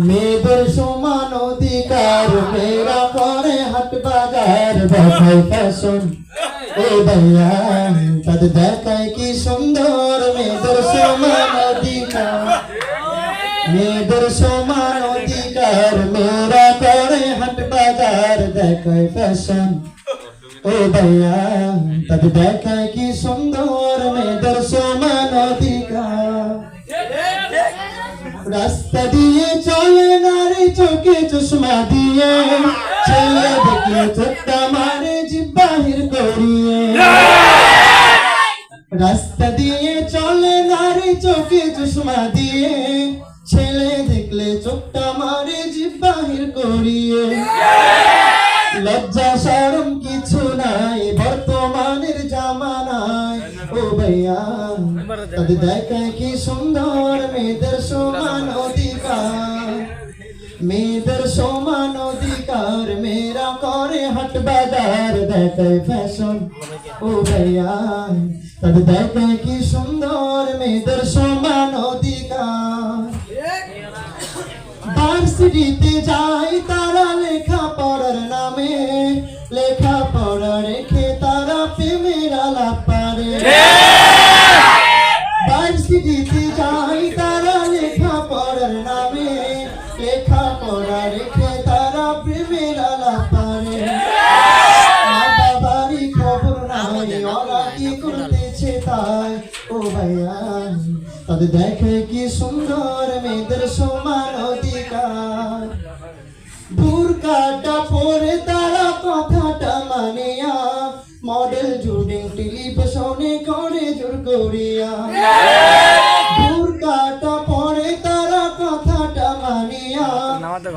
মেয়েদের সমান অধিকার, মেয়েরা করে হাট বাজার, দেখায় ফ্যাশন ও ভাইয়া, তাদের দেখায় কি সুন্দর। মেয়েদের সমান অধিকার, মেয়েদের সমান অধিকার, মেয়েরা করে হাট বাজার, দেখায় ফ্যাশন ও ভাইয়া, তাদের দেখায় কি সুন্দর। মেয়েদের সমান অধিকার। রাস্তা দিয়ে চলে নারী চোখে চশমা দিয়ে, ছেলে দেখলে ছোট্টা মারে জিভ বাহির করিয়ে। রাস্তা দিয়ে চলে নারী চোখে চশমা দিয়ে, ছেলে দেখলে চোখটা মারে জিভ বাহির করিয়ে। লজ্জা শরম কিছু নাই বর্তমানের জামানায় ও ভাইয়া, তাদের দেখায় কি সুন্দর। মেয়েদের সমান অধিকার, মেয়েদের সমান অধিকার, মেয়েরা করে হাট বাজার, দেখায় ফ্যাশন ও ভাইয়া, তাদের দেখায় কি সুন্দর। মেয়েদের সমান অধিকার। ভার্সিটিতে যায় তারা লেখা পড়ার নামে, লেখা পড়া রেখে তারা প্রেমের আলাপ পারে। ভার্সিটিতে যায় তারা লেখা পড়ার নামে, লেখা পড়া রেখে তারা প্রেমের আলাপ পারে। মা বাবারই খবর নাই ওরা কি করতেছে তাই ও ভাইয়া, তাদের দেখে কি সুন্দর। মেয়েদের সমান অধিকার। বুরকাটা পরে তারা কথাটা মানিয়া, মডেল জুডিং টেলিভিশনে করে জোর করিয়া। বুরকাটা পরে তারা কথাটা মানিয়া,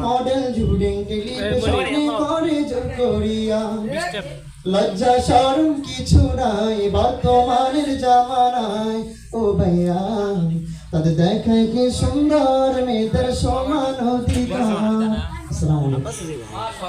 মডেল জুডিং টেলিভিশনে করে জোর করিয়া। লজ্জা শরম কিছু নাই বর্তমানের জামানায় ও ভাইয়া, তাদের দেখায় কি সুন্দর। মেয়েদের সমান অধিকার। আসসালামু আলাইকুম।